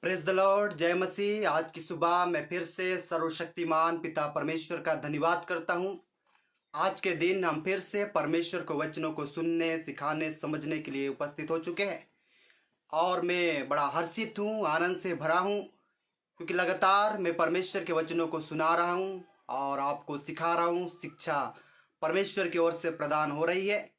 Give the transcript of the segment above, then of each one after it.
Praise the Lord, जय मसीह। आज की सुबह मैं फिर से सर्वशक्तिमान पिता परमेश्वर का धन्यवाद करता हूँ। आज के दिन हम फिर से परमेश्वर को वचनों को सुनने, सिखाने, समझने के लिए उपस्थित हो चुके हैं और मैं बड़ा हर्षित हूँ, आनंद से भरा हूँ, क्योंकि लगातार मैं परमेश्वर के वचनों को सुना रहा हूँ और आपको सिखा रहा हूँ। शिक्षा परमेश्वर की ओर से प्रदान हो रही है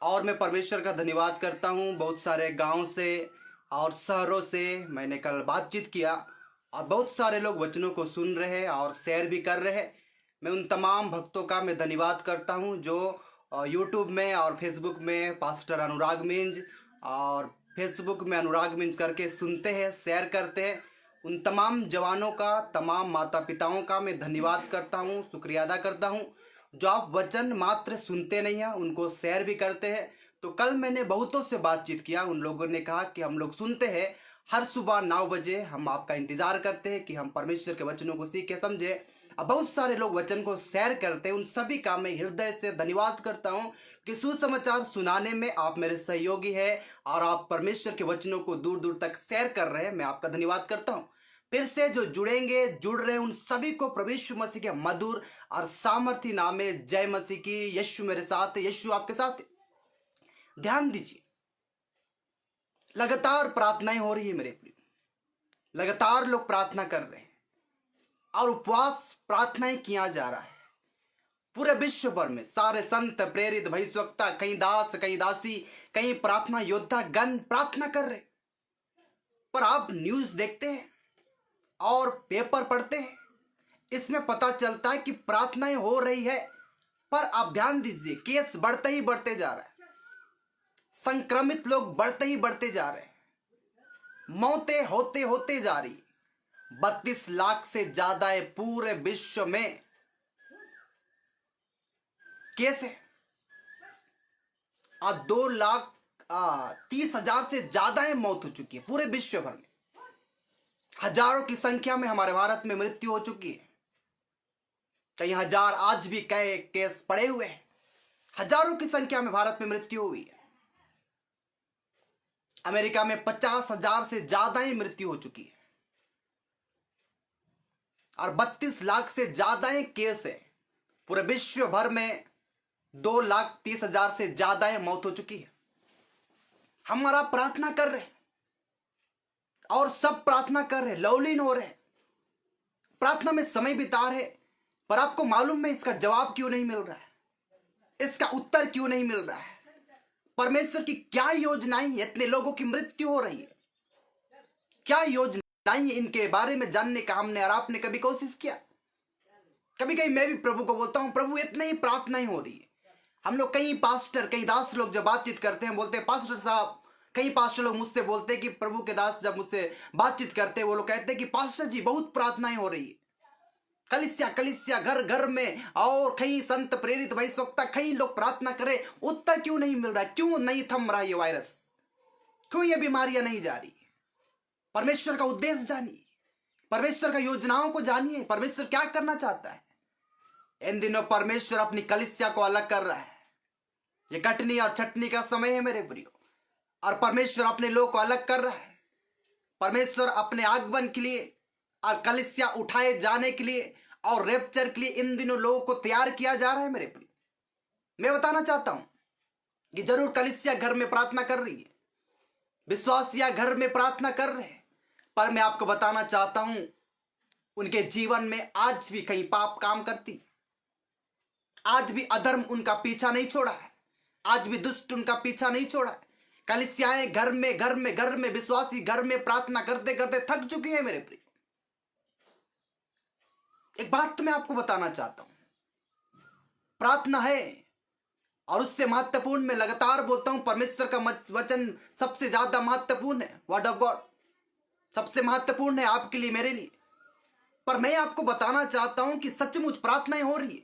और मैं परमेश्वर का धन्यवाद करता हूँ। बहुत सारे गांव से और शहरों से मैंने कल बातचीत किया और बहुत सारे लोग वचनों को सुन रहे हैं और शेयर भी कर रहे हैं। मैं उन तमाम भक्तों का मैं धन्यवाद करता हूँ जो यूट्यूब में और फेसबुक में पास्टर अनुराग मिंज और फेसबुक में अनुराग मिंज करके सुनते हैं, शेयर करते हैं। उन तमाम जवानों का, तमाम माता पिताओं का मैं धन्यवाद करता हूँ, शुक्रिया अदा करता हूँ जो आप वचन मात्र सुनते नहीं हैं, उनको शेयर भी करते हैं। तो कल मैंने बहुतों से बातचीत किया, उन लोगों ने कहा कि हम लोग सुनते हैं, हर सुबह 9 बजे हम आपका इंतजार करते हैं कि हम परमेश्वर के वचनों को सीखे समझे। अब बहुत सारे लोग वचन को शेयर करते हैं, उन सभी का मैं हृदय से धन्यवाद करता हूं कि सुसमाचार सुनाने में आप मेरे सहयोगी हैं और आप परमेश्वर के वचनों को दूर दूर तक शेयर कर रहे हैं। मैं आपका धन्यवाद करता हूं। फिर से जो जुड़ रहे हैं उन सभी को प्रभु यीशु मसीह के मधुर और सामर्थी नाम में जय मसीह की। यीशु मेरे साथ है, यीशु आपके साथ है। ध्यान दीजिए, लगातार प्रार्थनाएं हो रही है मेरे प्रिय, लगातार लोग प्रार्थना कर रहे हैं और उपवास प्रार्थनाएं किया जा रहा है। पूरे विश्व भर में सारे संत, प्रेरित, भविष्यवक्ता, कहीं दास, कहीं दासी, कहीं प्रार्थना योद्धा गण प्रार्थना कर रहे। पर आप न्यूज देखते हैं और पेपर पढ़ते हैं, इसमें पता चलता है कि प्रार्थनाएं हो रही है, पर आप ध्यान दीजिए, केस बढ़ते ही बढ़ते जा रहा है, संक्रमित लोग बढ़ते ही बढ़ते जा रहे हैं, मौतें होते होते जा रही। 32 लाख से ज्यादा है पूरे विश्व में केस है और 2,30,000 से ज्यादा है मौत हो चुकी है पूरे विश्व भर में। हजारों की संख्या में हमारे भारत में मृत्यु हो चुकी है, कई हजार आज भी कई केस पड़े हुए हैं। हजारों की संख्या में भारत में मृत्यु हुई है। अमेरिका में 50,000 से ज्यादा ही मृत्यु हो चुकी है और 32 लाख से ज्यादा ही केस है पूरे विश्व भर में। 2,30,000 से ज्यादा ही मौत हो चुकी है। हमारा प्रार्थना कर रहे और सब प्रार्थना कर रहे, लवलीन हो रहे, प्रार्थना में समय बिता रहे, पर आपको मालूम है इसका जवाब क्यों नहीं मिल रहा है, इसका उत्तर क्यों नहीं मिल रहा है। परमेश्वर की क्या योजनाएं है, इतने लोगों की मृत्यु हो रही है, क्या योजनाएं है, इनके बारे में जानने का हमने और आपने कभी कोशिश किया? कभी कभी मैं भी प्रभु को बोलता हूं, प्रभु इतनी ही प्रार्थनाएं हो रही है। हम लोग कई पास्टर, कई दास लोग जब बातचीत करते हैं बोलते हैं पास्टर साहब, कई पास्टर लोग मुझसे बोलते हैं कि प्रभु के दास जब मुझसे बातचीत करते हैं वो लोग कहते हैं कि पास्टर जी बहुत प्रार्थनाएं हो रही है, कलिसिया कलिसिया घर घर में, और कई संत, प्रेरित, भविष्यवक्ता, कई लोग प्रार्थना करें, उत्तर क्यों नहीं मिल रहा है, क्यों नहीं थम रहा ये वायरस, क्यों ये बीमारियां नहीं जा रही? परमेश्वर का उद्देश्य जानिए, परमेश्वर का योजनाओं को जानिए, परमेश्वर क्या करना चाहता है। इन दिनों परमेश्वर अपनी कलिसिया को अलग कर रहा है। ये कटनी और छटनी का समय है मेरे प्रियो, और परमेश्वर अपने लोग को अलग कर रहा है। परमेश्वर अपने आगमन के लिए और कलिसिया उठाए जाने के लिए और रेप्चर के लिए इन दिनों लोगों को तैयार किया जा रहा है मेरे प्रियो। मैं बताना चाहता हूं कि जरूर कलिसिया घर में प्रार्थना कर रही है, विश्वासिया घर में प्रार्थना कर रहे हैं, पर मैं आपको बताना चाहता हूं उनके जीवन में आज भी कहीं पाप काम करती, आज भी अधर्म उनका पीछा नहीं छोड़ा है, आज भी दुष्ट उनका पीछा नहीं छोड़ा है। कलिसियाएं घर में विश्वासी घर में प्रार्थना करते करते थक चुकी है मेरे प्रिय। एक बात तो मैं आपको बताना चाहता हूं, प्रार्थना है और उससे महत्वपूर्ण, मैं लगातार बोलता हूं, परमेश्वर का वचन सबसे ज्यादा महत्वपूर्ण है। वर्ड ऑफ गॉड सबसे महत्वपूर्ण है आपके लिए, मेरे लिए। पर मैं आपको बताना चाहता हूं कि सचमुच प्रार्थनाएं हो रही है,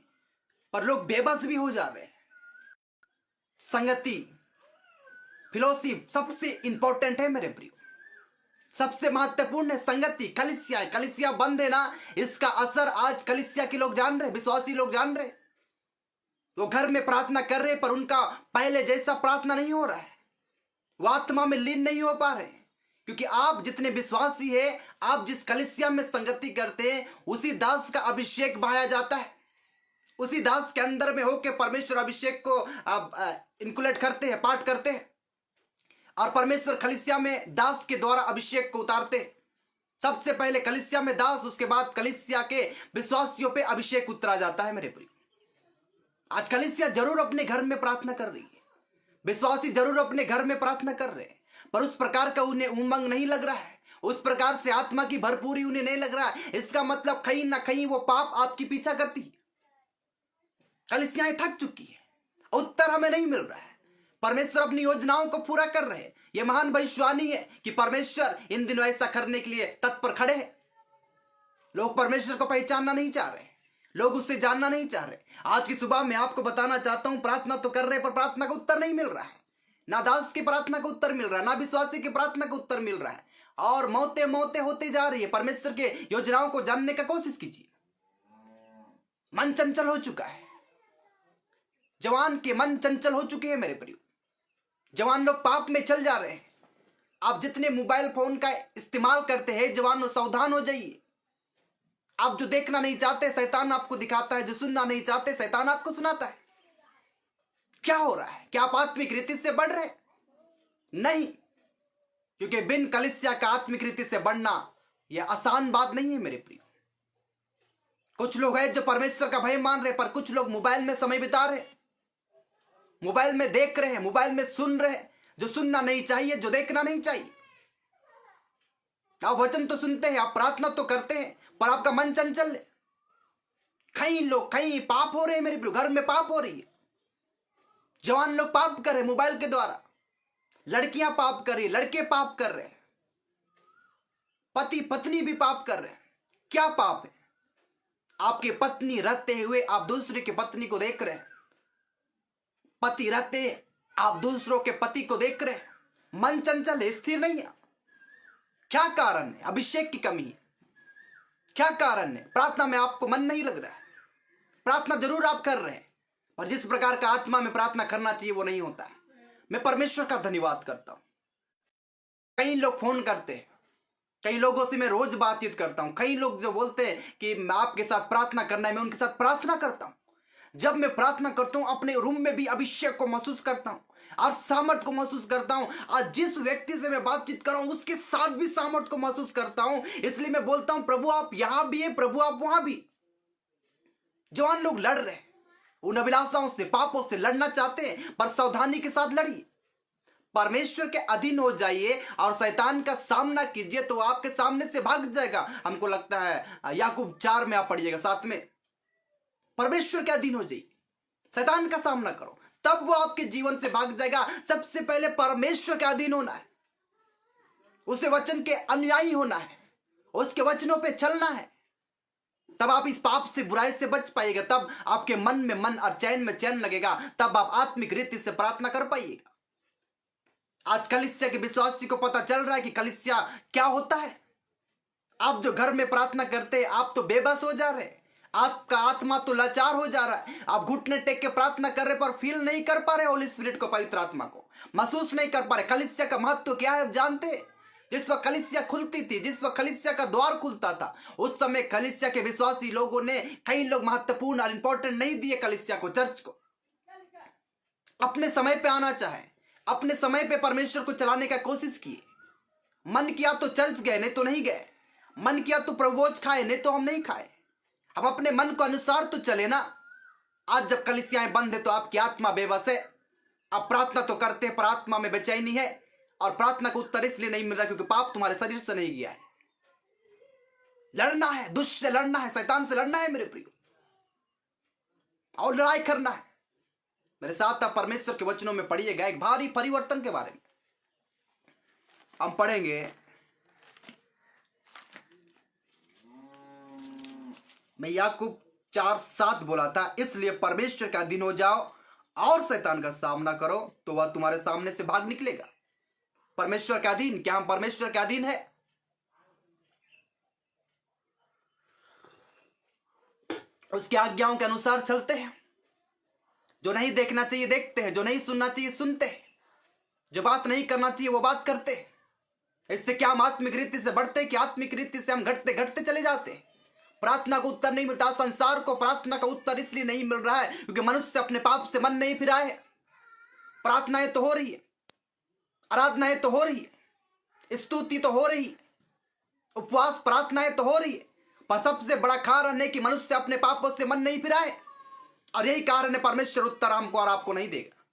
पर लोग बेबस भी हो जा रहे हैं। संगति, फिलोशिप सबसे इंपॉर्टेंट है मेरे प्रियो, सबसे महत्वपूर्ण है संगति। कलिसिया बंद है ना, इसका असर आज कलिसिया के लोग जान रहे, विश्वासी लोग जान रहे। वो घर में प्रार्थना कर रहे, पर उनका पहले जैसा प्रार्थना नहीं हो रहा है, वो आत्मा में लीन नहीं हो पा रहे, क्योंकि आप जितने विश्वासी हैं, आप जिस कलीसिया में संगति करते हैं, उसी दास का अभिषेक बहाया जाता है। उसी दास के अंदर में होकर परमेश्वर अभिषेक को इनकुलेट करते हैं, पाठ करते हैं, और परमेश्वर कलीसिया में दास के द्वारा अभिषेक को उतारते हैं। सबसे पहले कलीसिया में दास, उसके बाद कलीसिया के विश्वासियों पे अभिषेक उतरा जाता है। मेरे प्रिय, आज कलीसिया जरूर अपने घर में प्रार्थना कर रही है, विश्वासी जरूर अपने घर में प्रार्थना कर रहे हैं, पर उस प्रकार का उन्हें उमंग नहीं लग रहा है, उस प्रकार से आत्मा की भरपूरी उन्हें नहीं लग रहा है। इसका मतलब कहीं ना कहीं वो पाप आपकी पीछा करती है। कलीसियाएं थक चुकी है, उत्तर हमें नहीं मिल रहा है। परमेश्वर अपनी योजनाओं को पूरा कर रहे हैं। यह महान भविष्यवाणी है कि परमेश्वर इन दिनों ऐसा करने के लिए तत्पर खड़े हैं। लोग परमेश्वर को पहचानना नहीं चाह रहे, लोग उससे जानना नहीं चाह रहे। आज की सुबह मैं आपको बताना चाहता हूं, प्रार्थना तो कर रहे हैं, पर प्रार्थना का उत्तर नहीं मिल रहा है। ना दास की प्रार्थना का उत्तर मिल रहा है, ना विश्वासी की प्रार्थना का उत्तर मिल रहा है, और मौतें मौतें होते जा रही है। परमेश्वर के योजनाओं को जानने का कोशिश कीजिए। मन चंचल हो चुका है, जवान के मन चंचल हो चुके हैं। मेरे प्रिय, जवान लोग पाप में चल जा रहे हैं। आप जितने मोबाइल फोन का इस्तेमाल करते हैं, जवानों सावधान हो जाइए। आप जो देखना नहीं चाहते शैतान आपको दिखाता है, जो सुनना नहीं चाहते शैतान आपको सुनाता है। क्या हो रहा है? क्या आप आत्मिक रीति से बढ़ रहे? नहीं, क्योंकि बिन कलीसिया का आत्मिक रीति से बढ़ना यह आसान बात नहीं है। मेरे प्रिय, कुछ लोग हैं जो परमेश्वर का भय मान रहे, पर कुछ लोग मोबाइल में समय बिता रहे, मोबाइल में देख रहे हैं, मोबाइल में सुन रहे हैं, जो सुनना नहीं चाहिए, जो देखना नहीं चाहिए। आप वचन तो सुनते हैं, आप प्रार्थना तो करते हैं, पर आपका मन चंचल है। कहीं पाप हो रहे हैं। मेरे प्रिय, घर में पाप हो रही है। जवान लोग पाप कर रहे हैं मोबाइल के द्वारा, लड़कियां पाप कर रही, लड़के पाप कर रहे हैं, पति पत्नी भी पाप कर रहे हैं। क्या पाप है? आपके पत्नी रहते हुए आप दूसरे के पत्नी को देख रहे हैं, पति रहते आप दूसरों के पति को देख रहे हैं। मन चंचल है, स्थिर नहीं है। क्या कारण है? अभिषेक की कमी है। क्या कारण है? प्रार्थना में आपको मन नहीं लग रहा है। प्रार्थना जरूर आप कर रहे हैं, पर जिस प्रकार का आत्मा में प्रार्थना करना चाहिए वो नहीं होता है। मैं परमेश्वर का धन्यवाद करता हूं। कई लोग फोन करते हैं, कई लोगों से मैं रोज बातचीत करता हूं। कई लोग जो बोलते हैं कि मैं आपके साथ प्रार्थना करना है, मैं उनके साथ प्रार्थना करता हूं। जब मैं प्रार्थना करता हूं, अपने रूम में भी अभिषेक को महसूस करता हूं और सामर्थ को महसूस करता हूं। आज जिस व्यक्ति से मैं बातचीत कर रहा हूं, उसके साथ भी सामर्थ को महसूस करता हूं। इसलिए मैं बोलता हूं, प्रभु आप यहां भी है, प्रभु आप वहां भी। जवान लोग लड़ रहे हैं, उन अभिलाषाओं से, पापों से लड़ना चाहते हैं, पर सावधानी के साथ लड़िए। परमेश्वर के अधीन हो जाइए और शैतान का सामना कीजिए, तो आपके सामने से भाग जाएगा। हमको लगता है याकूब 4 में आप पढ़िएगा, 7 में। परमेश्वर के अधीन हो जाइए, शैतान का सामना करो, तब वो आपके जीवन से भाग जाएगा। सबसे पहले परमेश्वर के अधीन होना है, उसे वचन के अनुयायी होना है, उसके वचनों पे चलना है, तब आप इस पाप से, बुराई से बच पाइएगा। तब आपके मन में मन और चैन में चैन लगेगा, तब आप आत्मिक रीति से प्रार्थना कर पाइएगा। आज कलीसिया के विश्वासी को पता चल रहा है कि कलीसिया क्या होता है। आप जो घर में प्रार्थना करते हैं, आप तो बेबस हो जा रहे हैं, आपका आत्मा तो लाचार हो जा रहा है। आप घुटने टेक के प्रार्थना कर रहे, पर फील नहीं कर पा रहे होली स्पिरिट को, पवित्र आत्मा को महसूस नहीं कर पा रहे। कलीसिया का महत्व क्या है आप जानते हैं? जिस वक्त कलीसिया खुलती थी, जिस वक्त कलीसिया का द्वार खुलता था, उस समय कलीसिया के विश्वासी लोगों ने, कई लोग महत्वपूर्ण और इंपॉर्टेंट नहीं दिए कलीसिया को, चर्च को। अपने समय पे आना चाहे, अपने समय पे परमेश्वर को चलाने का कोशिश किए। मन किया तो चर्च गए, नहीं तो नहीं गए। मन किया तो प्रभुभोज खाए, नहीं तो हम नहीं खाए। हम अपने मन को अनुसार तो चले ना। आज जब कलीसियाएं बंद है तो आपकी आत्मा बेबस है। आप प्रार्थना तो करते हैं, पर आत्मा में बेचैनी है, और प्रार्थना को उत्तर इसलिए नहीं मिल रहा क्योंकि पाप तुम्हारे शरीर से नहीं गया है। लड़ना है, दुष्ट से लड़ना है, शैतान से लड़ना है मेरे प्रियो, और लड़ाई करना है। मेरे साथ आप परमेश्वर के वचनों में पढ़िएगा एक भारी परिवर्तन के बारे में। हम पढ़ेंगे मैं याकूब 4:7 बोला था, इसलिए परमेश्वर का अधीन हो जाओ और शैतान का सामना करो, तो वह तुम्हारे सामने से भाग निकलेगा। परमेश्वर का अधीन, क्या हम परमेश्वर के अधीन है? उसकी आज्ञाओं के अनुसार चलते हैं। जो नहीं देखना चाहिए देखते हैं, जो नहीं सुनना चाहिए सुनते हैं, जो बात नहीं करना चाहिए वो बात करते हैं। इससे क्या हम आत्मिक रीति से बढ़ते कि आत्मिक रीति से हम घटते घटते चले जाते हैं। प्रार्थना का उत्तर नहीं मिलता। संसार को प्रार्थना का उत्तर इसलिए नहीं मिल रहा है क्योंकि मनुष्य अपने पाप से मन नहीं फिरा है। प्रार्थनाएं तो हो रही है, आराधनाएं तो हो रही है, स्तुति तो हो रही है, उपवास प्रार्थनाएं तो हो रही है, पर सबसे बड़ा कारण है कि मनुष्य अपने पापों से मन नहीं फिराए। और यही कारण है परमेश्वर उत्तर हमको और आपको नहीं देगा,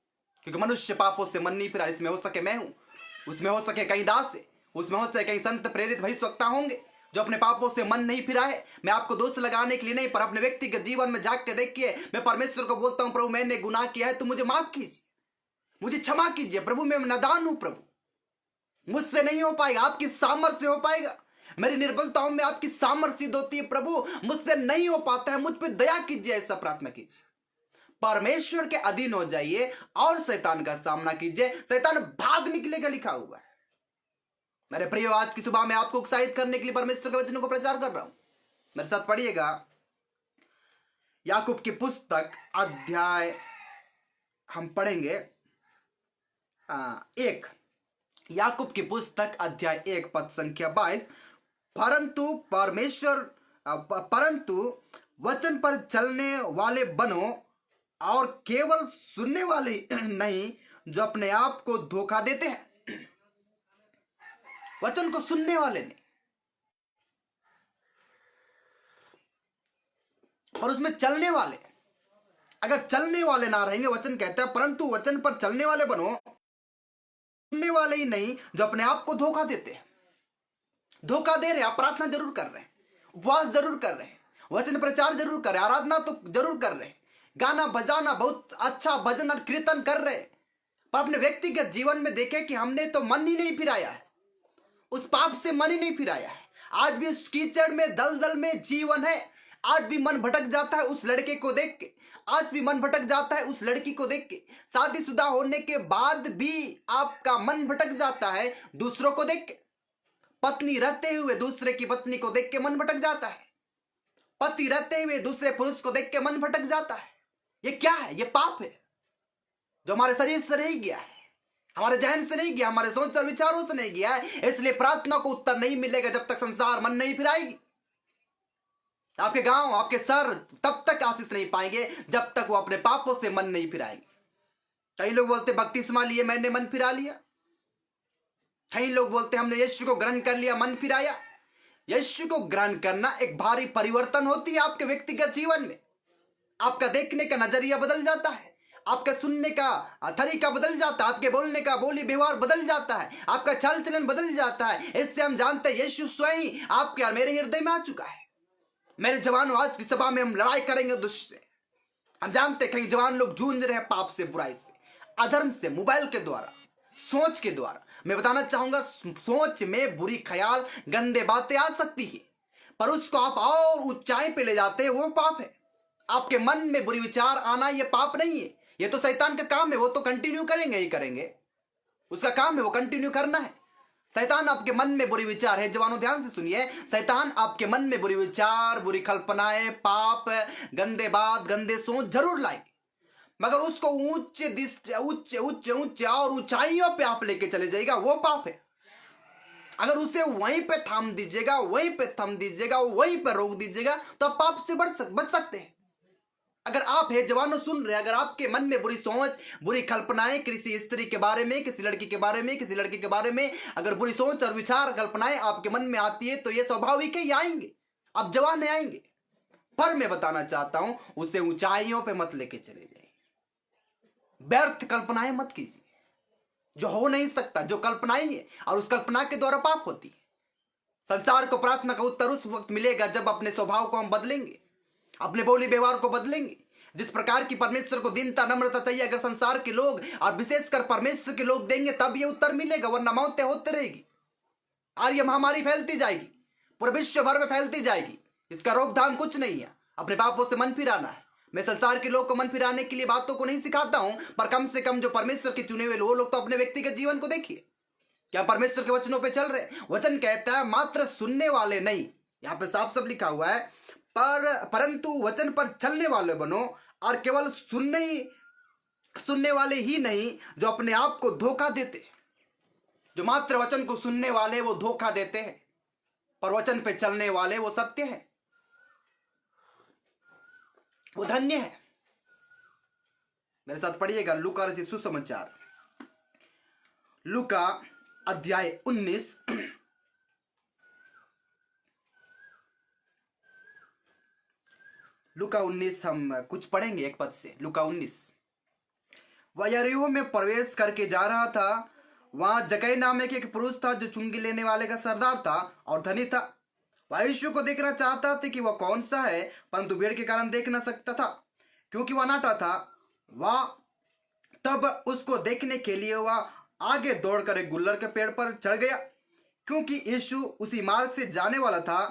क्योंकि मनुष्य पापों से मन नहीं फिरा। इसमें हो सके मैं हूं, उसमें हो सके कई दास है, उसमें हो सके कई संत प्रेरित भविष्यवक्ता होंगे जो अपने पापों से मन नहीं फिरा है। मैं आपको दोष लगाने के लिए नहीं, पर अपने व्यक्तिगत जीवन में झांक के देखिए। मैं परमेश्वर को बोलता हूं, प्रभु मैंने गुनाह किया है, तो मुझे माफ कीजिए, मुझे क्षमा कीजिए प्रभु, मैं नादान हूं प्रभु, मुझसे नहीं हो पाएगा, आपकी सामर्थ्य से हो पाएगा। मेरी निर्बलताओं में आपकी सामर्थ्य सिद्ध होती है प्रभु, मुझसे नहीं हो पाता है, मुझ पर दया कीजिए, ऐसा प्रार्थना कीजिए। परमेश्वर के अधीन हो जाइए और शैतान का सामना कीजिए, शैतान भाग निकलेगा, लिखा हुआ है। मेरे प्रिय, आज की सुबह में आपको उत्साहित करने के लिए परमेश्वर के वचनों को प्रचार कर रहा हूं। मेरे साथ पढ़िएगा याकूब की पुस्तक अध्याय, हम पढ़ेंगे 1, याकूब की पुस्तक अध्याय 1 पद संख्या 22। परंतु वचन पर चलने वाले बनो और केवल सुनने वाले नहीं जो अपने आप को धोखा देते हैं। वचन को सुनने वाले नहीं, और उसमें चलने वाले। अगर चलने वाले ना रहेंगे, वचन कहता है परंतु वचन पर चलने वाले बनो, सुनने वाले ही नहीं जो अपने आप को धोखा देते हैं। धोखा दे रहे, आप प्रार्थना जरूर कर रहे हैं, उपवास जरूर कर रहे हैं, वचन प्रचार जरूर कर रहे हैं, आराधना तो जरूर कर रहे हैं, गाना बजाना बहुत अच्छा भजन और कीर्तन कर रहे हैं, पर अपने व्यक्तिगत जीवन में देखे कि हमने तो मन ही नहीं फिराया है, उस पाप से मन ही नहीं फिराया है। आज भी उस कीचड़ में, दलदल में जीवन है। आज भी मन भटक जाता है उस लड़के को देख के, आज भी मन भटक जाता है उस लड़की को देख के। शादीशुदा होने के बाद भी आपका मन भटक जाता है दूसरों को देख के। पत्नी रहते हुए दूसरे की पत्नी को देख के मन भटक जाता है, पति रहते हुए दूसरे पुरुष को देख के मन भटक जाता है। ये क्या है? ये पाप है जो हमारे शरीर से नहीं गया है, हमारे जहन से नहीं गया, हमारे सोच और विचारों से नहीं गया है। इसलिए प्रार्थना को उत्तर नहीं मिलेगा जब तक संसार मन नहीं फिराएगी। आपके गांव, आपके सर तब तक आशीष नहीं पाएंगे जब तक वो अपने पापों से मन नहीं फिराएंगे। कई लोग बोलते बपतिस्मा लिए, मैंने मन फिरा लिया। कई लोग बोलते हमने यीशु को ग्रहण कर लिया, मन फिराया। यीशु को ग्रहण करना एक भारी परिवर्तन होती है आपके व्यक्तिगत जीवन में। आपका देखने का नजरिया बदल जाता है, आपका सुनने का तरीका बदल जाता है, आपके बोलने का बोली व्यवहार बदल जाता है, आपका चाल चलन बदल जाता है। इससे हम जानते हैं यीशु स्वयं आपके और मेरे हृदय में आ चुका है। मेरे जवानों, आज की सभा में हम लड़ाई करेंगे दुष्ट से। हम जानते हैं कई जवान लोग जूझ रहे हैं पाप से, बुराई से, अधर्म से, मोबाइल के द्वारा, सोच के द्वारा। मैं बताना चाहूंगा, सोच में बुरी ख्याल, गंदे बातें आ सकती है, पर उसको आप और ऊंचाई पे ले जाते हैं, वो पाप है। आपके मन में बुरी विचार आना ये पाप नहीं है, ये तो शैतान का काम है। वो तो कंटिन्यू करेंगे ही करेंगे, उसका काम है वो कंटिन्यू करना है। शैतान आपके मन में बुरी विचार है, जवानों ध्यान से सुनिए, शैतान आपके मन में बुरी विचार, बुरी कल्पनाएं, पाप, गंदे बात, गंदे सोच जरूर लाएंगे, मगर उसको ऊंचे और ऊंचाइयों पे आप लेके चले जाएगा, वो पाप है। अगर उसे वहीं पे थाम दीजिएगा, वहीं पे थम दीजिएगा, वहीं पे रोक दीजिएगा, तो आप पाप से बच सकते हैं। अगर आप है जवानों सुन रहे, अगर आपके मन में बुरी सोच, बुरी कल्पनाएं, किसी स्त्री के बारे में, किसी लड़की के बारे में, किसी लड़के के बारे में अगर बुरी सोच और विचार, कल्पनाएं आपके मन में आती है, तो ये स्वाभाविक है, ये आएंगे, आप जवान आएंगे। पर मैं बताना चाहता हूं, उसे ऊंचाइयों पे मत लेके चले जाइए। व्यर्थ कल्पनाएं मत कीजिए जो हो नहीं सकता, जो कल्पनाएं है, और उस कल्पना के द्वारा पाप होती है। संसार को प्रार्थना का उत्तर उस वक्त मिलेगा जब अपने स्वभाव को हम बदलेंगे, अपने बोली व्यवहार को बदलेंगे। जिस प्रकार की परमेश्वर को दीनता, नम्रता चाहिए, अगर संसार के लोग और विशेषकर परमेश्वर के लोग देंगे, तब ये उत्तर मिलेगा, वरना मौतें होती रहेगी, आर्य महामारी फैलती जाएगी, पूरे विश्व भर में फैलती जाएगी। इसका रोकथाम कुछ नहीं है, अपने पापों से मन फिराना है। मैं संसार के लोग को मन फिराने के लिए बातों को नहीं सिखाता हूं, पर कम से कम जो परमेश्वर के चुने हुए लोग तो अपने व्यक्तिगत जीवन को देखिए, क्या परमेश्वर के वचनों पे चल रहे। वचन कहता है मात्र सुनने वाले नहीं, यहां पे साफ साफ लिखा हुआ है, परंतु वचन पर चलने वाले बनो, और केवल सुनने वाले ही नहीं जो अपने आप को धोखा देते। जो मात्र वचन को सुनने वाले वो धोखा देते हैं, पर वचन पे चलने वाले वो सत्य है, वो धन्य है। मेरे साथ पढ़िएगा लूका रचित सुसमाचार, लूका अध्याय 19 लूका 19 हम कुछ पढ़ेंगे एक पद से। लूका 19। वह यरीहो में प्रवेश करके जा रहा था। वहां जक्कई नामक एक पुरुष था जो चुंगी लेने वाले का सरदार था और धनी था। वह यीशु को देखना चाहता था कि वह कौन सा है, परंतु भीड़ के कारण देख न सकता था क्योंकि वह नाटा था। वह तब उसको देखने के लिए वह आगे दौड़कर एक गुल्लर के पेड़ पर चढ़ गया, क्योंकि यीशु उसी मार्ग से जाने वाला था।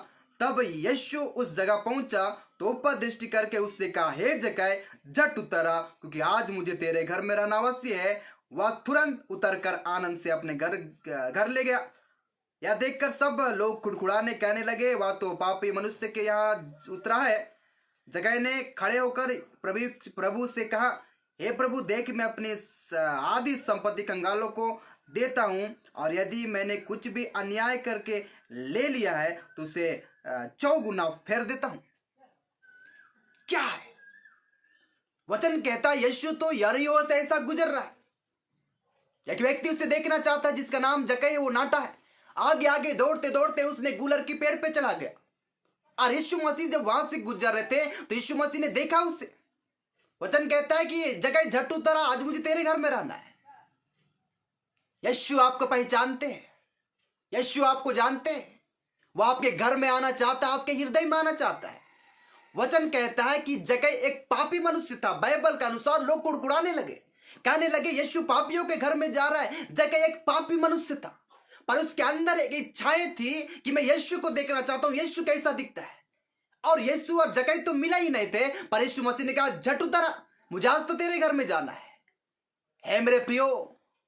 तब यीशु उस जगह पहुंचा तो ऊपर दृष्टि करके उससे कहा, हे जक्कई, झट उतरा, क्योंकि आज मुझे तेरे घर में रहना अवश्य है। वह तुरंत उतरकर आनंद से अपने घर ले गया। यह देखकर सब लोग खुड़खुड़ाने कहने लगे, वह तो पापी मनुष्य के यहाँ उतरा है। जक्कई ने खड़े होकर प्रभु से कहा, हे प्रभु, देख, मैं अपनी आधी संपत्ति कंगालों को देता हूँ, और यदि मैंने कुछ भी अन्याय करके ले लिया है तो उसे 4 गुना फेर देता हूं। क्या है वचन कहता है? यीशु तो यरीहो से ऐसा गुजर रहा है। एक व्यक्ति उसे देखना चाहता है जिसका नाम जक्कई है, वो नाटा है। आगे आगे दौड़ते दौड़ते उसने गुलर की पेड़ पे चला गया, और यीशु मसीह जब वहां से गुजर रहे थे तो यीशु मसीह ने देखा उसे। वचन कहता है कि जक्कई, झट उतरा, आज मुझे तेरे घर में रहना है। यीशु आपको पहचानते हैं, यीशु आपको जानते हैं। वो आपके घर में आना चाहता है, आपके हृदय में आना चाहता है। वचन कहता है कि जक्कई एक पापी मनुष्य था। बाइबल के अनुसार लोग कुड़कुड़ाने लगे, कहने लगे, यीशु पापियों के घर में जा रहा है। जक्कई एक पापी मनुष्य था, पर उसके अंदर एक इच्छाएं थी कि मैं यीशु को देखना चाहता हूं, यीशु कैसा दिखता है। और यीशु और जक्कई तो मिला ही नहीं थे, पर यीशु मसीह ने कहा, झट उतरा, मुझे आज तो तेरे घर में जाना है। मेरे प्रियो,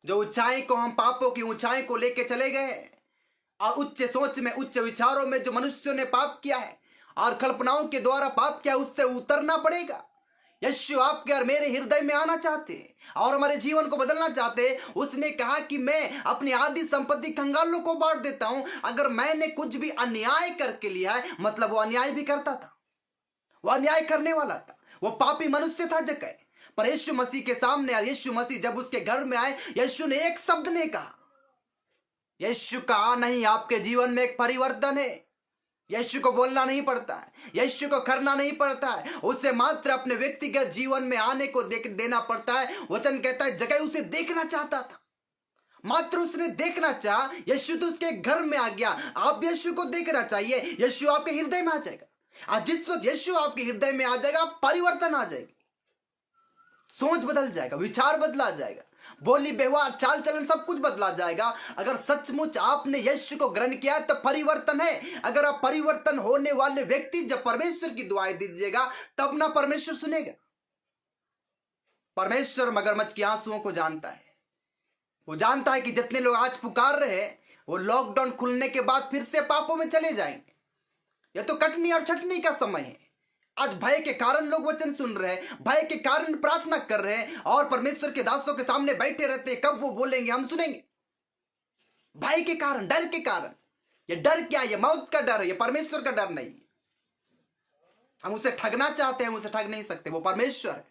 जो ऊंचाई को हम पापों की ऊंचाई को लेके चले गए, और उच्च सोच में, उच्च विचारों में जो मनुष्यों ने पाप किया है और कल्पनाओं के द्वारा पाप किया, उससे उतरना पड़ेगा। यीशु आपके और मेरे हृदय में आना चाहते हैं और हमारे जीवन को बदलना चाहते हैं। उसने कहा कि मैं अपनी आधी संपत्ति कंगालों को बांट देता हूं। अगर मैंने कुछ भी अन्याय करके लिया है, मतलब वो अन्याय भी करता था, वो अन्याय करने वाला था, वो पापी मनुष्य था जक्कई। पर यीशु मसीह के सामने, और यीशु मसीह जब उसके घर में आए, यीशु ने एक शब्द ने कहा। यीशु का नहीं, आपके जीवन में एक परिवर्तन है। यीशु को बोलना नहीं पड़ता है, यीशु को करना नहीं पड़ता है, उसे मात्र अपने व्यक्तिगत जीवन में आने को देना पड़ता है। वचन कहता है जक्कई उसे देखना चाहता था, मात्र उसने देखना चाहा, यीशु तो उसके घर में आ गया। आप यीशु को देखना चाहिए, यीशु आपके हृदय में आ जाएगा। आज जिस वक्त यीशु आपके हृदय में आ जाएगा, परिवर्तन आ जाएगी, सोच बदल जाएगा, विचार बदला जाएगा, बोली व्यवहार, चाल चलन, सब कुछ बदला जाएगा। अगर सचमुच आपने यीशु को ग्रहण किया है तो परिवर्तन है। अगर आप परिवर्तन होने वाले व्यक्ति, जब परमेश्वर की दुआएं दीजिएगा, तब ना परमेश्वर सुनेगा। परमेश्वर मगरमच्छ के आंसुओं को जानता है। वो जानता है कि जितने लोग आज पुकार रहे हैं, वो लॉकडाउन खुलने के बाद फिर से पापों में चले जाएंगे। यह तो कटनी और छटनी का समय है। आज भय के कारण लोग वचन सुन रहे हैं, भय के कारण प्रार्थना कर रहे हैं, और परमेश्वर के दासों के सामने बैठे रहते हैं, कब वो बोलेंगे हम सुनेंगे। भय के कारण, डर के कारण। ये डर क्या है? ये मौत का डर है, ये परमेश्वर का डर नहीं। हम उसे ठगना चाहते हैं, हम उसे ठग नहीं सकते, वो परमेश्वर है।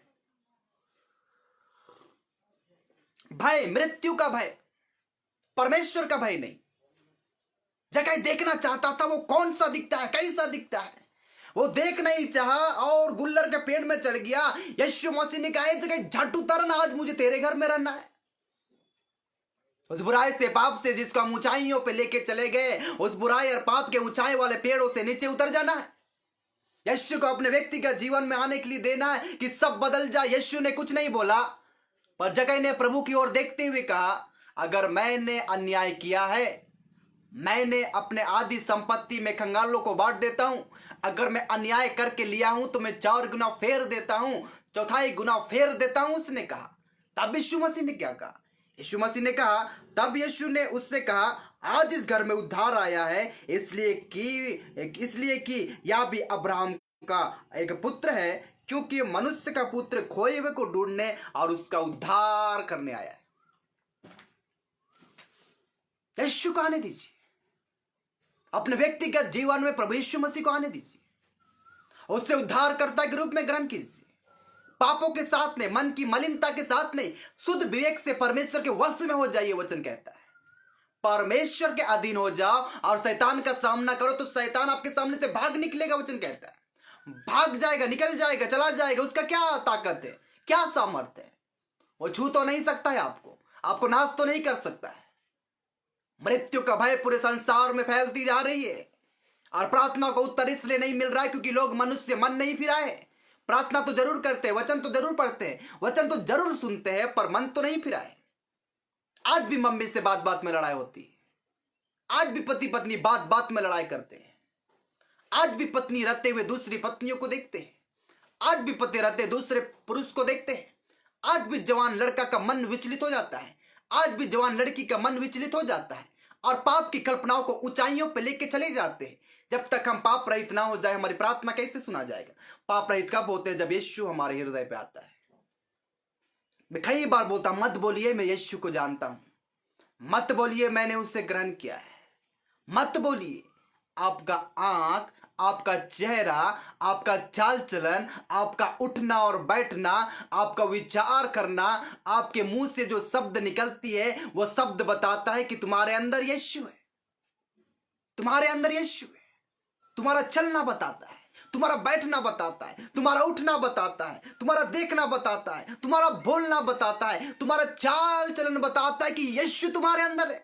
भय मृत्यु का भय, परमेश्वर का भय नहीं। जक्कई देखना चाहता था वो कौन सा दिखता है, कैसा दिखता है। वो देख नहीं चाहा और गुल्लर के पेड़ में चढ़ गया। यीशु मसीह ने कहा, जक्कई झट उतरना, आज मुझे तेरे घर में रहना है। उस बुराई से, पाप से, जिसको हम ऊंचाइयों पे लेके चले गए, उस बुराई और पाप के ऊंचाई वाले पेड़ों से नीचे उतर जाना है। यीशु को अपने व्यक्तिगत जीवन में आने के लिए देना है कि सब बदल जाए। यीशु ने कुछ नहीं बोला, पर जक्कई ने प्रभु की ओर देखते हुए कहा, अगर मैंने अन्याय किया है, मैंने अपने आधी संपत्ति में कंगालों को बांट देता हूं। अगर मैं अन्याय करके लिया हूं तो मैं 4 गुना फेर देता हूं, 4 गुना फेर देता हूं, उसने कहा। तब यीशु मसीह ने क्या कहा? यीशु मसीह ने कहा, तब यीशु ने उससे कहा, आज इस घर में उद्धार आया है, इसलिए कि यह भी अब्राहम का एक पुत्र है, क्योंकि मनुष्य का पुत्र खोए हुए को ढूंढने और उसका उद्धार करने आया है। यीशु को आने दीजिए, अपने व्यक्तिगत जीवन में प्रभु यीशु मसीह को आने दीजिए, उससे उद्धारकर्ता के रूप में ग्रहण कीजिए। पापों के साथ नहीं, मन की मलिनता के साथ नहीं, शुद्ध विवेक से परमेश्वर के वश में हो जाइए। वचन कहता है परमेश्वर के अधीन हो जाओ और शैतान का सामना करो तो शैतान आपके सामने से भाग निकलेगा। वचन कहता है भाग जाएगा, निकल जाएगा, चला जाएगा। उसका क्या ताकत है, क्या सामर्थ्य है? वो छू तो नहीं सकता है आपको नाश तो नहीं कर सकता है। मृत्यु का भय पूरे संसार में फैलती जा रही है और प्रार्थना का उत्तर इसलिए नहीं मिल रहा है क्योंकि लोग मनुष्य मन नहीं फिराए। प्रार्थना तो जरूर करते हैं, वचन तो जरूर पढ़ते हैं, वचन तो जरूर सुनते हैं, पर मन तो नहीं फिराए। आज भी मम्मी से बात बात में लड़ाई होती है, आज भी पति पत्नी बात बात में लड़ाई करते हैं, आज भी पत्नी रहते हुए दूसरी पत्नियों को देखते हैं, आज भी पति रहते दूसरे पुरुष को देखते हैं, आज भी जवान लड़का का मन विचलित हो जाता है, आज भी जवान लड़की का मन विचलित हो जाता है और पाप की कल्पनाओं को ऊंचाइयों पर लेके चले जाते हैं। जब तक हम पाप रहित ना हो जाए हमारी प्रार्थना कैसे सुना जाएगा? पाप रहित कब होते हैं? जब यीशु हमारे हृदय पे आता है। मैं कई बार बोलता मत बोलिए मैं यीशु को जानता हूं, मत बोलिए मैंने उसे ग्रहण किया है, मत बोलिए। आपका आंख, आपका चेहरा, आपका चाल चलन, आपका उठना और बैठना, आपका विचार करना, आपके मुंह से जो शब्द निकलती है वो शब्द बताता है कि तुम्हारे अंदर यीशु है, तुम्हारे अंदर यीशु है। तुम्हारा चलना बताता है, तुम्हारा बैठना बताता है, तुम्हारा उठना बताता है, तुम्हारा देखना बताता है, तुम्हारा बोलना बताता है, तुम्हारा चाल चलन बताता है कि यीशु तुम्हारे अंदर है।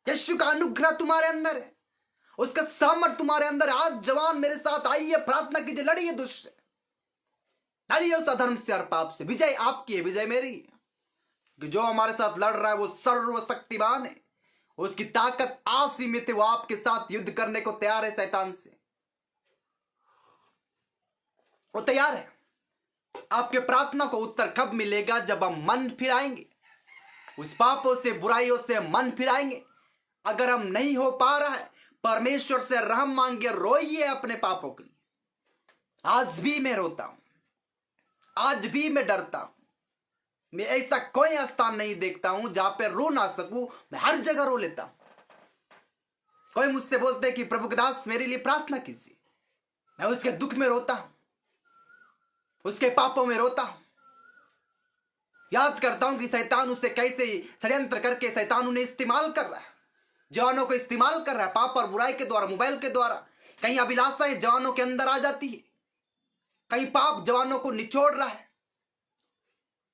यीशु का अनुग्रह तुम्हारे अंदर है, उसका सामर्थ तुम्हारे अंदर है। आज जवान मेरे साथ आइए, प्रार्थना कीजिए, लड़िए दुष्ट से, लड़िए उस अधर्म से और पाप से। विजय आपकी है, विजय मेरी है। कि जो हमारे साथ लड़ रहा है वो सर्वशक्तिमान है, उसकी ताकत असीमित है, वो आपके साथ युद्ध करने को तैयार है। शैतान से वो तैयार है। आपके प्रार्थना को उत्तर कब मिलेगा? जब हम मन फिराएंगे, उस पापों से बुराइयों से मन फिराएंगे। अगर हम नहीं हो पा रहा है, परमेश्वर से रहम मांगिए, रोइए अपने पापों के लिए। आज भी मैं रोता हूं, आज भी मैं डरता हूं। मैं ऐसा कोई स्थान नहीं देखता हूं जहां पे रो ना सकूं, मैं हर जगह रो लेता हूं। कोई मुझसे बोलते हैं कि प्रभु के दास मेरे लिए प्रार्थना कीजिए, मैं उसके दुख में रोता हूं, उसके पापों में रोता हूं। याद करता हूं कि शैतान उससे कैसे षड्यंत्र करके शैतान उन्हें इस्तेमाल कर रहा है, जवानों को इस्तेमाल कर रहा है, पाप और बुराई के द्वारा, मोबाइल के द्वारा। कहीं अभिलाषाएं जवानों के अंदर आ जाती है, कहीं पाप जवानों को निचोड़ रहा है।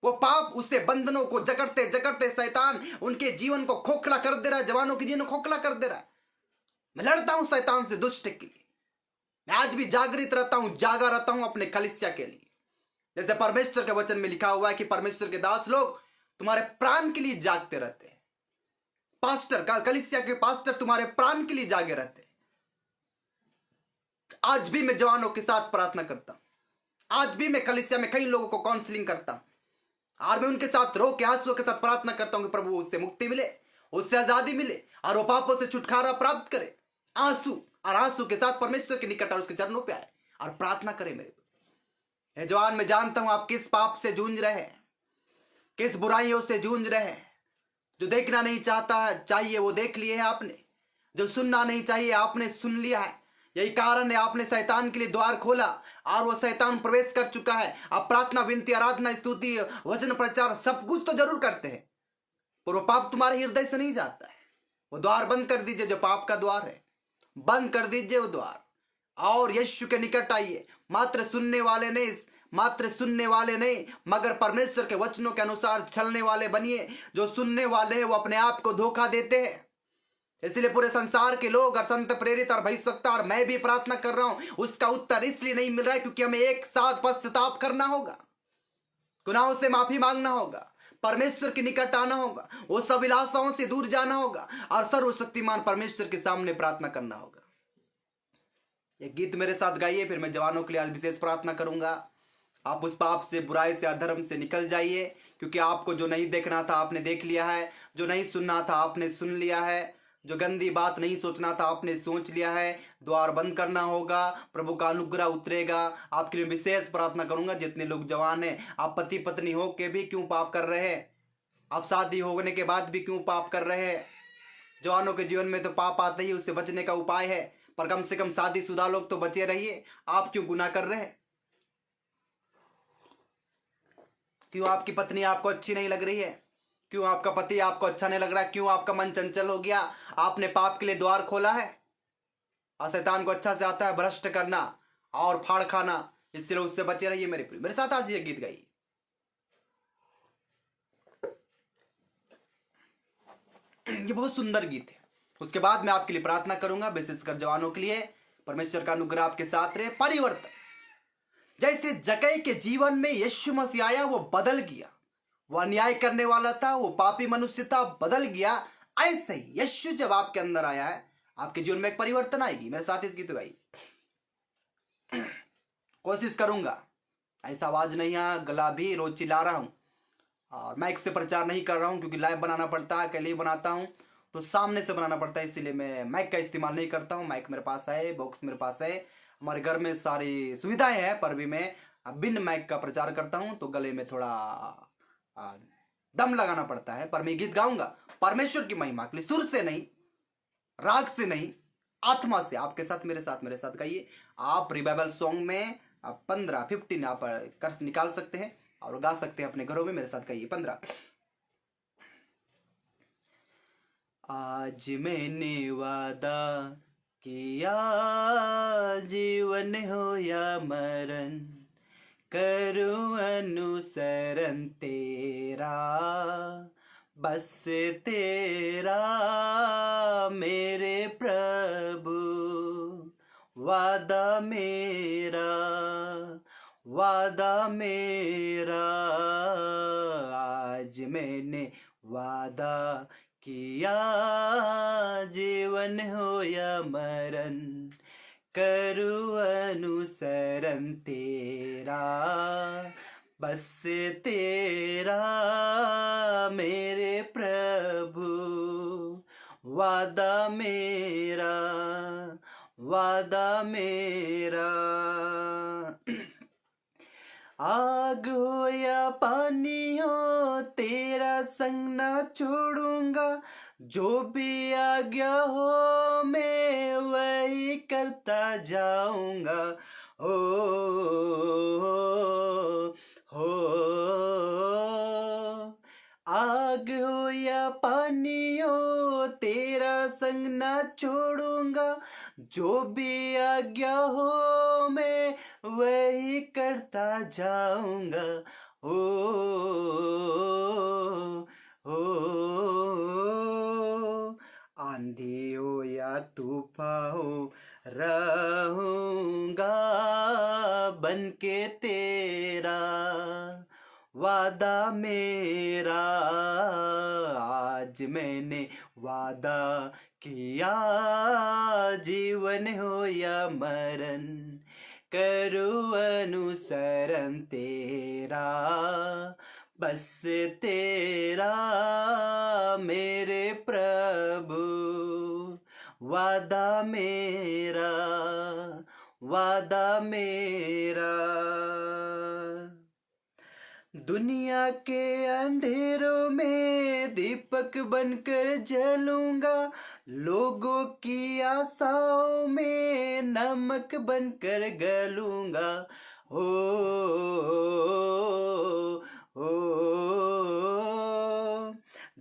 वो पाप उससे बंधनों को जकड़ते जकड़ते शैतान उनके जीवन को खोखला कर दे रहा है, जवानों के जीवन को खोखला कर दे रहा है। मैं लड़ता हूं शैतान से, दुष्ट के लिए। मैं आज भी जागृत रहता हूं, जागा रहता हूं अपने कलीसिया के लिए। जैसे परमेश्वर के वचन में लिखा हुआ है कि परमेश्वर के दास लोग तुम्हारे प्राण के लिए जागते रहते हैं। पास्टर का, कलीसिया के पास्टर तुम्हारे प्राण के लिए जागे रहते हैं। आज भी मैं जवानों के साथ प्रार्थना करता हूं, आज भी मैं कलीसिया में कई लोगों को काउंसलिंग करता हूं और मैं उनके साथ रो के आंसुओं के साथ प्रार्थना करता हूं कि प्रभु उससे मुक्ति मिले, उससे आजादी मिले और वो पापों से छुटकारा प्राप्त करे। आंसू के साथ परमेश्वर के निकट और उसके चरणों पे आए और प्रार्थना करे। मेरे जवान, मैं जानता हूं आप किस पाप से जूझ रहे हैं, किस बुराइयों से जूझ रहे हैं। जो देखना नहीं चाहता चाहिए वो देख लिए है आपने, जो सुनना नहीं चाहिए आपने सुन लिया है। यही कारण है आपने शैतान के लिए द्वार खोला और वो शैतान प्रवेश कर चुका है। आप प्रार्थना, विनती, आराधना, स्तुति, वचन प्रचार सब कुछ तो जरूर करते हैं, पर वो पाप तुम्हारे हृदय से नहीं जाता है। वो द्वार बंद कर दीजिए, जो पाप का द्वार है बंद कर दीजिए वो द्वार, और यीशु के निकट आइए। मात्र सुनने वाले नहीं मगर परमेश्वर के वचनों के अनुसार चलने वाले बनिए। जो सुनने वाले हैं वो अपने आप को धोखा देते हैं। इसलिए पूरे संसार के लोग और संत, प्रेरित और भविष्यवक्ता और मैं भी प्रार्थना कर रहा हूं, उसका उत्तर इसलिए नहीं मिल रहा है क्योंकि हमें एक साथ पश्चाताप करना होगा, गुनाहों से माफी मांगना होगा, परमेश्वर के निकट आना होगा, वो सब अभिलाषाओं से दूर जाना होगा और सर्वशक्तिमान परमेश्वर के सामने प्रार्थना करना होगा। एक गीत मेरे साथ गाइए, फिर मैं जवानों के लिए आज विशेष प्रार्थना करूंगा। आप उस पाप से, बुराई से, अधर्म से निकल जाइए, क्योंकि आपको जो नहीं देखना था आपने देख लिया है, जो नहीं सुनना था आपने सुन लिया है, जो गंदी बात नहीं सोचना था आपने सोच लिया है। द्वार बंद करना होगा, प्रभु का अनुग्रह उतरेगा। आपके लिए विशेष प्रार्थना करूंगा। जितने लोग जवान हैं, आप पति पत्नी हो के भी क्यों पाप कर रहे हैं, आप शादी होने के बाद भी क्यों पाप कर रहे हैं, जवानों के जीवन में तो पाप आते ही, उससे बचने का उपाय है, पर कम से कम शादीशुदा लोग तो बचे रहिए। आप क्यों गुनाह कर रहे हैं? क्यों आपकी पत्नी आपको अच्छी नहीं लग रही है? क्यों आपका पति आपको अच्छा नहीं लग रहा? क्यों आपका मन चंचल हो गया? आपने पाप के लिए द्वार खोला है। और शैतान को अच्छा से आता है भ्रष्ट करना और फाड़ खाना, इसलिए उससे बचे रहिए मेरे प्रिय। मेरे साथ आज ये गीत गाइए। ये बहुत सुंदर गीत है। उसके बाद मैं आपके लिए प्रार्थना करूंगा, विशेषकर जवानों के लिए। परमेश्वर का अनुग्रह आपके साथ रहे। परिवर्तन, जैसे जक्कई के जीवन में यीशु मसीह आया, वो बदल गया। वो अन्याय करने वाला था, वो पापी मनुष्य था, बदल गया। ऐसे ही यीशु जब आपके अंदर आया है, आपके जीवन में एक परिवर्तन आएगी। मेरे साथ इस गीत गाइए। कोशिश करूंगा, ऐसा आवाज नहीं आ, गला भी रोज चिल्ला रहा हूं, और माइक से प्रचार नहीं कर रहा हूं, क्योंकि लाइव बनाना पड़ता है, अकेले ही बनाता हूं तो सामने से बनाना पड़ता है, इसीलिए मैं माइक का इस्तेमाल नहीं करता हूं। माइक मेरे पास है, बॉक्स मेरे पास है, हमारे घर में सारी सुविधाएं हैं, पर भी मैं बिन माइक का प्रचार करता हूं, तो गले में थोड़ा दम लगाना पड़ता है। पर मैं गीत गाऊंगा परमेश्वर की महिमा के लिए, सुर से नहीं, राग से नहीं, आत्मा से। आपके साथ मेरे साथ गाइए। आप रिवाइवल सॉन्ग में 15 आप कर्स निकाल सकते हैं और गा सकते हैं अपने घरों में। मेरे साथ गाइए 15। आज मैंने वादा किया, जीवन हो या मरण, करूं अनुसरण तेरा, बस तेरा मेरे प्रभु। वादा मेरा, वादा मेरा, आज मैंने वादा किया, जीवन हो या मरण, करूं अनुसरण तेरा, बस तेरा मेरे प्रभु। वादा मेरा, वादा मेरा, आग हो या पानी हो तेरा संग ना छोड़ूंगा, जो भी आज्ञा हो मैं वही करता जाऊंगा। हो आग हो या पानी हो तेरा संग ना छोड़ूंगा, जो भी आज्ञा हो मैं वही करता जाऊंगा। हो आंधी हो या तूफान हो रहूंगा बन के तेरा। वादा मेरा, आज मैंने वादा किया, जीवन हो या मरण, करूं अनुसरण तेरा, बस तेरा मेरे प्रभु। वादा मेरा, वादा मेरा, दुनिया के अंधेरों में दीपक बनकर जलूंगा, लोगों की आशाओं में नमक बनकर गलूंगा। हो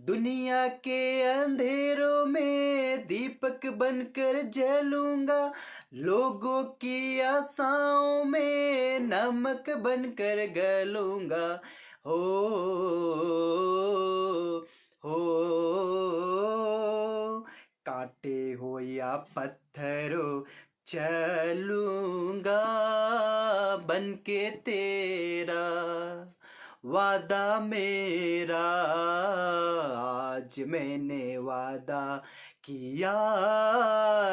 दुनिया के अंधेरों में दीपक बनकर जलूंगा, लोगों की आशाओं में नमक बनकर गलूंगा। हो कांटे हो या पत्थरों चलूंगा बन के तेरा। वादा मेरा, आज मैंने वादा किया,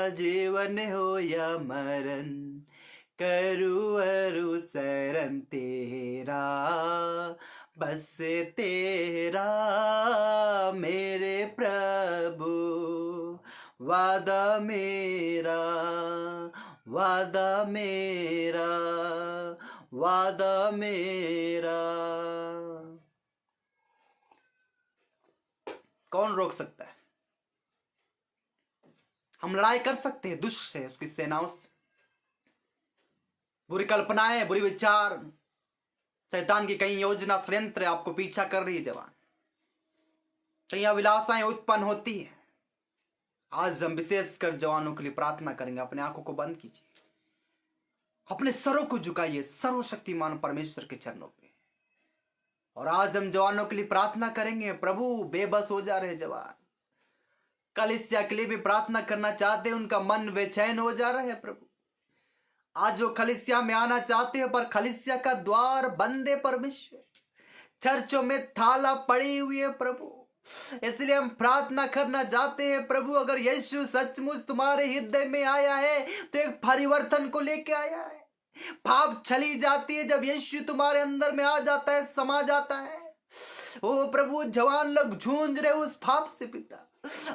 जीवन हो या मरण, करूं अनुसरण तेरा, बस तेरा मेरे प्रभु। वादा मेरा, वादा मेरा, वादा मेरा। कौन रोक सकता है? हम लड़ाई कर सकते हैं दुष्ट से, उसकी सेनाओं से। बुरी कल्पनाएं, बुरी विचार, शैतान की कई योजना, षड्यंत्र आपको पीछा कर रही है जवान। कई अभिलाषाएं उत्पन्न होती है। आज हम विशेषकर जवानों के लिए प्रार्थना करेंगे। अपने आंखों को बंद कीजिए, अपने सरों को झुकाइए सर्वशक्तिमान परमेश्वर के चरणों पे, और आज हम जवानों के लिए प्रार्थना करेंगे। प्रभु, बेबस हो जा रहे जवान, कलीसिया के लिए भी प्रार्थना करना चाहते हैं, उनका मन बेचैन हो जा रहा है प्रभु। आज जो कलीसिया में आना चाहते हैं पर कलीसिया का द्वार बंद है परमेश्वर, चर्चों में ताला पड़ी हुई है प्रभु। इसलिए हम प्रार्थना करना चाहते हैं प्रभु, अगर यीशु सचमुच तुम्हारे हृदय में आया है तो एक परिवर्तन को लेके आया है। पाप चली जाती है जब यीशु तुम्हारे अंदर में आ जाता है, समा जाता है। ओ प्रभु, जवान लोग जूझ रहे उस पाप से पिता,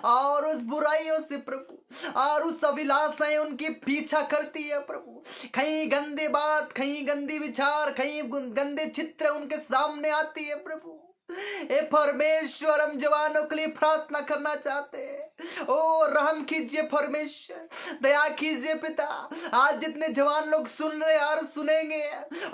और उस बुराइयों से प्रभु, और उस अभिलाषाएं उनकी पीछा करती है प्रभु। कहीं गंदे बात, कहीं गंदी विचार, कहीं गंदे चित्र उनके सामने आती है प्रभु। ए परमेश्वर, हम जवानों के लिए प्रार्थना करना चाहते हैं। ओ रहम कीजिए परमेश्वर, दया कीजिए पिता। आज जितने जवान लोग सुन रहे और सुनेंगे,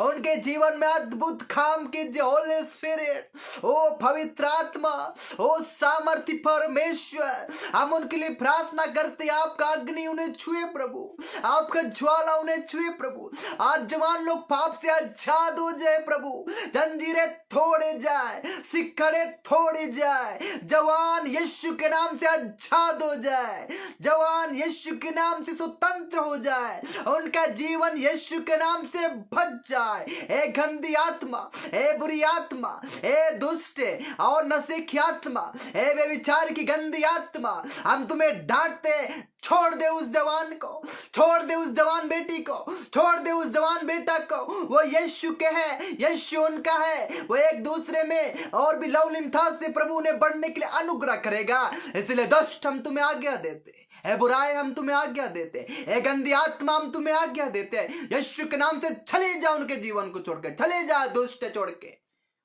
उनके जीवन में अद्भुत काम कीजिए होली स्पिरिट। ओ पवित्र आत्मा, ओ सामर्थ्य परमेश्वर, हम उनके लिए प्रार्थना करते, आपका अग्नि उन्हें छुए प्रभु, आपका ज्वाला उन्हें छुए प्रभु। आज जवान लोग पाप से आजाद हो जाए प्रभु, जंजीरें तोड़े जाए, सिक्कड़े तोड़ी जाए, जवान यीशु के नाम से आजाद हो जाए, जवान यीशु के नाम से स्वतंत्र हो जाए, उनका जीवन यीशु के नाम से बच जाए। ए गंदी आत्मा, ए बुरी आत्मा, ए दुष्ट और नशे की आत्मा, ए व्यभिचार की गंदी आत्मा, हम तुम्हें डांटते, छोड़ दे उस जवान को, छोड़ दे उस जवान बेटी को, छोड़ दे उस जवान बेटा को। वो यीशु के है, यीशु उनका है। वो एक दूसरे में और भी लवलीनता से प्रभु उन्हें बढ़ने के लिए अनुग्रह करेगा। इसलिए दुष्ट, हम तुम्हें आज्ञा देते, ए बुराई हम तुम्हें आज्ञा देते, ए गंदी आत्मा हम तुम्हें आज्ञा देते, यीशु के नाम से चले जाओ, उनके जीवन को छोड़कर चले जाओ, दुष्ट छोड़ के,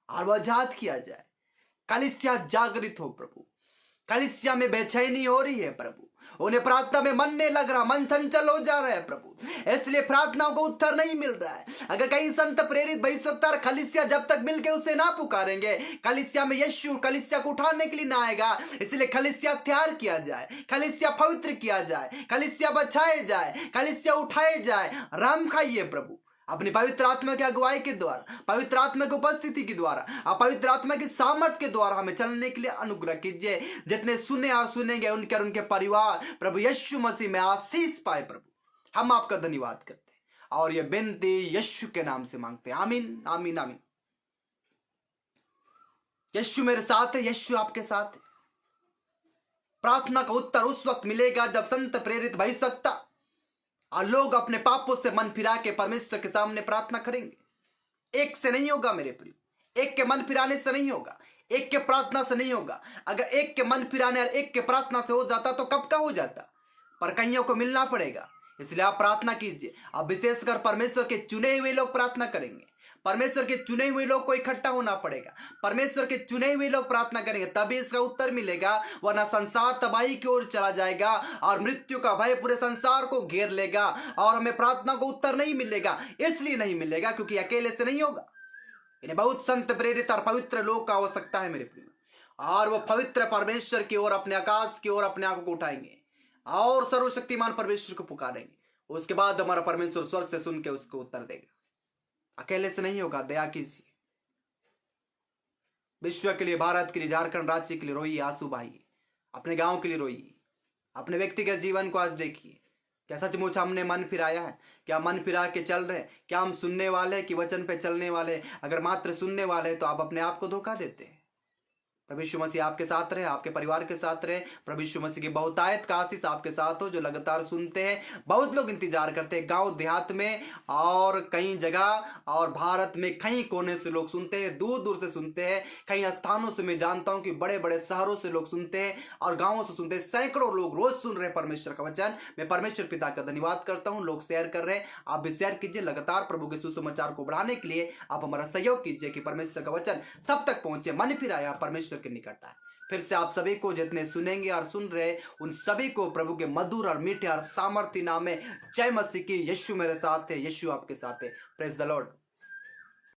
और वो आजाद किया जाए। कलीसिया जागृत हो प्रभु, कलीसिया में बेचैनी हो रही है प्रभु, उन्हें प्रार्थना में मन नहीं लग रहा, मन चंचल हो जा रहा है प्रभु, इसलिए प्रार्थनाओं को उत्तर नहीं मिल रहा है। अगर कहीं संत प्रेरित भविष्यवक्ता कलीसिया जब तक मिलके उसे ना पुकारेंगे, कलीसिया में यीशु कलीसिया को उठाने के लिए ना आएगा। इसलिए कलीसिया तैयार किया जाए, कलीसिया पवित्र किया जाए, कलीसिया बचाए जाए, कलीसिया उठाए जाए। राम खाइए प्रभु, अपनी पवित्र आत्मा की अगुवाई के द्वारा, पवित्र आत्मा की उपस्थिति के द्वारा, पवित्र आत्मा की सामर्थ्य के द्वारा हमें चलने के लिए अनुग्रह कीजिए। जितने सुने और सुनेंगे उनके और उनके परिवार प्रभु यीशु मसीह में आशीष पाए प्रभु। हम आपका धन्यवाद करते हैं और ये विनती यीशु के नाम से मांगते हैं, आमीन आमीन आमीन। यीशु मेरे साथ है, यीशु आपके साथ है। प्रार्थना का उत्तर उस वक्त मिलेगा जब संत प्रेरित भविष्यवक्ता और लोग अपने पापों से मन फिरा के परमेश्वर के सामने प्रार्थना करेंगे। एक से नहीं होगा मेरे प्रिय, एक के मन फिराने से नहीं होगा, एक के प्रार्थना से नहीं होगा। अगर एक के मन फिराने और एक के प्रार्थना से हो जाता तो कब का हो जाता, पर कईयों को मिलना पड़ेगा। इसलिए आप प्रार्थना कीजिए। अब विशेषकर परमेश्वर के चुने हुए लोग प्रार्थना करेंगे, परमेश्वर के चुने हुए लोग को इकट्ठा होना पड़ेगा, परमेश्वर के चुने हुए लोग प्रार्थना करेंगे, तभी इसका उत्तर मिलेगा। वरना संसार तबाही की ओर चला जाएगा और मृत्यु का भय पूरे संसार को घेर लेगा और हमें प्रार्थना को उत्तर नहीं मिलेगा। इसलिए नहीं मिलेगा क्योंकि अकेले से नहीं होगा, इन्हें बहुत संत प्रेरित और पवित्र लोग का आवश्यकता है मेरे प्रिय, और वो पवित्र परमेश्वर की ओर, अपने आकाश की ओर अपने आंखों को उठाएंगे और सर्वशक्तिमान परमेश्वर को पुकारेंगे। उसके बाद हमारा परमेश्वर स्वर्ग से सुन के उसको उत्तर देगा। अकेले से नहीं होगा, दया कीजिए। विश्व के लिए, भारत के लिए, झारखंड राज्य के लिए रोइए, आंसू बहाइए, अपने गांव के लिए रोइए, अपने व्यक्तिगत जीवन को आज देखिए। क्या सचमुच हमने मन फिराया है? क्या मन फिरा के चल रहे? क्या हम सुनने वाले कि वचन पे चलने वाले? अगर मात्र सुनने वाले तो आप अपने आप को धोखा देते हैं। प्रभु यीशु मसीह आपके साथ रहे, आपके परिवार के साथ रहे। प्रभु यीशु मसीह की बहुतायत का आशीष आपके साथ हो, जो लगातार सुनते हैं। बहुत लोग इंतजार करते हैं, गांव देहात में और कई जगह और भारत में कई कोने से लोग सुनते हैं, दूर दूर से सुनते हैं। कई स्थानों से मैं जानता हूं कि बड़े बड़े शहरों से लोग सुनते हैं और गांवों से सुनते हैं। सैकड़ों लोग रोज सुन रहे हैं परमेश्वर का वचन। मैं परमेश्वर पिता का धन्यवाद करता हूँ। लोग शेयर कर रहे हैं, आप भी शेयर कीजिए। लगातार प्रभु के सुसमाचार को बढ़ाने के लिए आप हमारा सहयोग कीजिए कि परमेश्वर का वचन सब तक पहुंचे। मन फिराया, परमेश्वर के निकट आए। फिर से आप सभी को जितने सुनेंगे और सुन रहे उन सभी को प्रभु के मधुर और मीठे और सामर्थ्य नाम में जय मसीह की। यीशु मेरे साथ है, यीशु आपके साथ है। Praise the Lord.